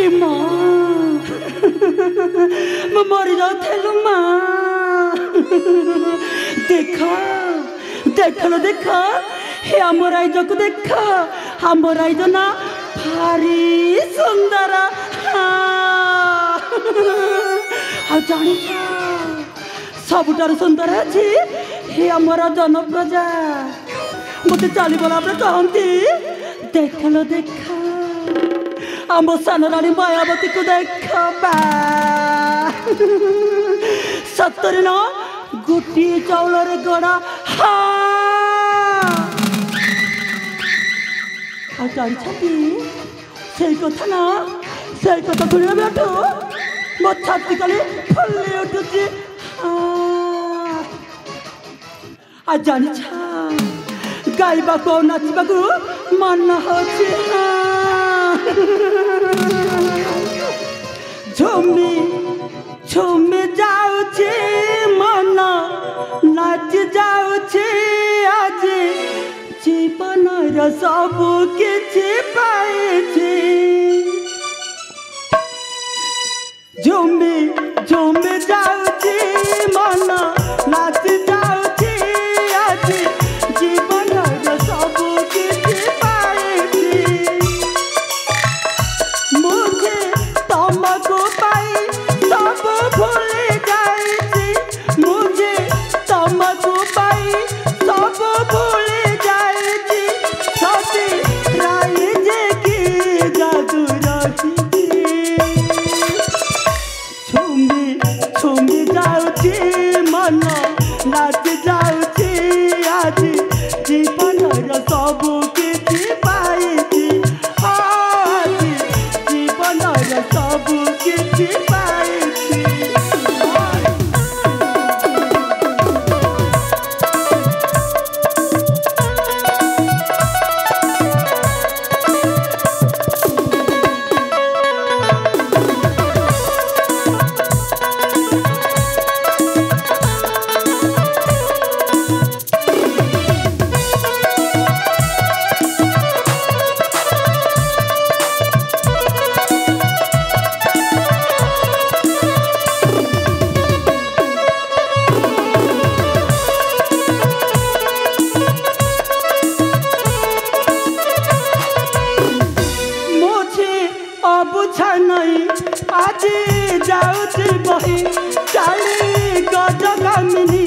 माँ मैं मरी जाऊँ माँ देखा देख लो देखा हे आमर आइज को देखा आमर आइज ना भारी सुंदर जानी सबुठार सुंदर अच्छी हे आमर जनप्रजा मत चली गला कहती देख लो देखा आम सान रानी मायावती को देखा सतरे न गोटे चाउल गड़ा जानी से कथा ना से कथा शुणा बैठो मो छाती खाली फुली उठुची जानी गाइबा को नाचबा को मन होची झुमी झुमी जाऊची मन नाच जाऊची आज जीवन सब किछि पाइछि झुमी झुमी जाऊची मन नाच जाऊची आज जीवन सब किछि पाइछि मुझे तुमको पाई सब भूल जाइछि मुझे तुमको पाई सब भूल नाच जाऊची आज जीवन सब किछि पाइछि आज जीवन सब किछि पाइछि आज जाऊची बही चाली गजगामिनी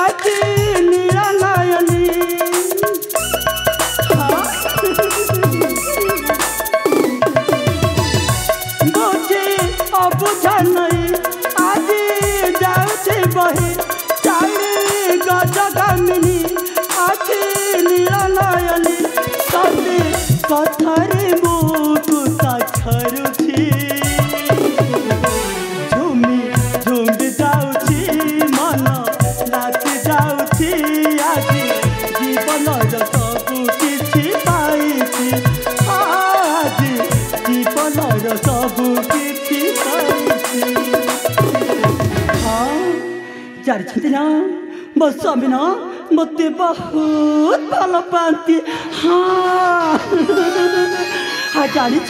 आज नीला नयनी मुझे अबुझा नहीं आज जाऊची बही चाली गजगामिनी आज नीला नयनी सती कथारे मुझको साक्षरुची जानी ना मो स्वामी ना मत बहुत भल पाती हाँ जानी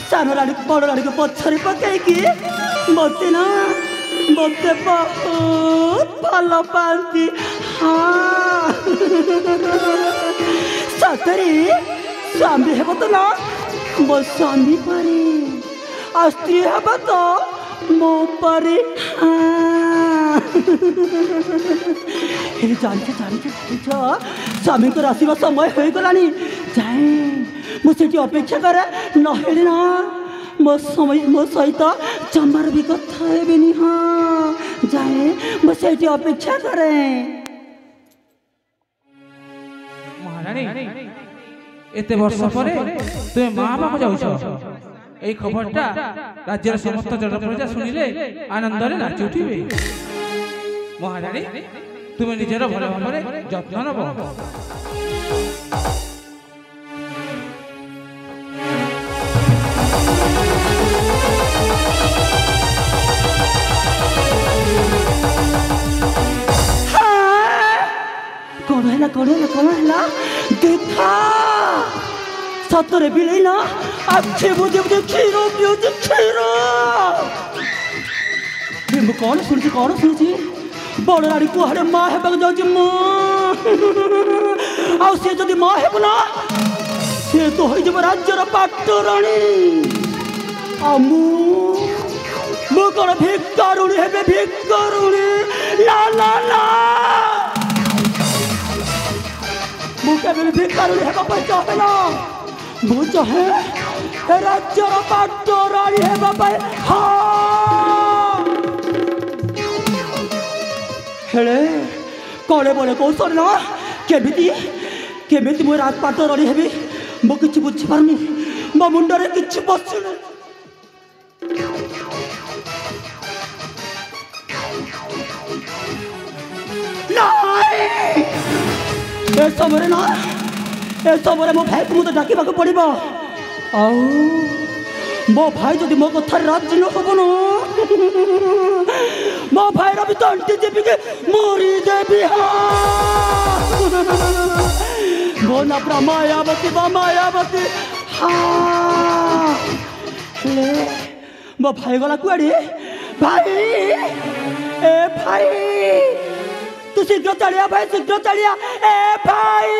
सान रानी बड़ रानी को पछरे पकईकि मत ना मत बहुत भल पाती हाँ सतरे स्वामी हेब तो ना मो स्वामी परे आ स्त्री हेब तो मो परे जानते स्वामी को आसवा समय हो गलानी जाए मुझे अपेक्षा करे नहेले ना मो समय मो सहित जमार भी कथा हेबेनी हाँ जाए मुझे अपेक्षा करे महारानी एते वर्ष परे तुमे माँ बाप जाउछ এই খবরটা রাজ্যের সমস্ত জনপ্রজা শুনিলে আনন্দরে নাচি উঠিবে মহারানী তুমি নিজের ভালো ভাবে যত্ন নেব कौन है देखा सतरे बिले ना अच्छे बुझे बुझे क्षीरो पियोचे क्षीरो ମୁଁ କଣ ଶୁଣୁଛି ବଡ଼ ରାଣୀ କୁଆଡ଼େ ମା ହେବାକୁ ଯାଉଛି ମୁଁ ଆଉ ସେ ଯଦି ମା ହେବ ନା ସେ ତ ହୋଇଯିବ ରାଜ୍ୟର ପାଟରାଣୀ ଆଉ ମୁଁ କଣ ଭିକାରୁଣୀ ହେବେ ଭିକାରୁଣୀ ନା ନା ନା ମୁଁ କେବେ ବି ଭିକାରୁଣୀ ହେବା ପାଇଁ ଚାହେଁ ନା ମୁଁ ଚାହେଁ ରାଜ୍ୟର ପାଟରାଣୀ ହେବା ପାଇଁ ହେଲେ କଳେ ବଳେ କୌଶଳ ନା କେମିତି ମୁଁ ପାଟରାଣୀ ହେବି ମୁଁ କିଛି ବୁଝିପାରୁନି ମୋ ମୁଣ୍ଡରେ କିଛି ବସୁନି ଏ ସମୟରେ ମୋ ଭାଇକୁ ମୁଁ ତ ଡାକିବାକୁ ପଡ଼ିବ ଆଉ ମୋ ଭାଇ ଯଦି ମୋ କଥାରେ ରାଜି ନ ହବ ନା ମୋ ଭାଇର ବି ତଣ୍ଟି ଚିପିକି ମରିଦେବି ମୋ ନା ପୁରା ମାୟାବତୀ ବା ମାୟାବତୀ ହେଲେ ମୋ ଭାଇ ଗଲା କୁଆଡ଼େ ଭାଇ ଏ ଭାଇ ତୁ ଶୀଘ୍ର ଚାଳିଆ ଭାଇ ଶୀଘ୍ର ଚାଳିଆ ଏ ଭାଇ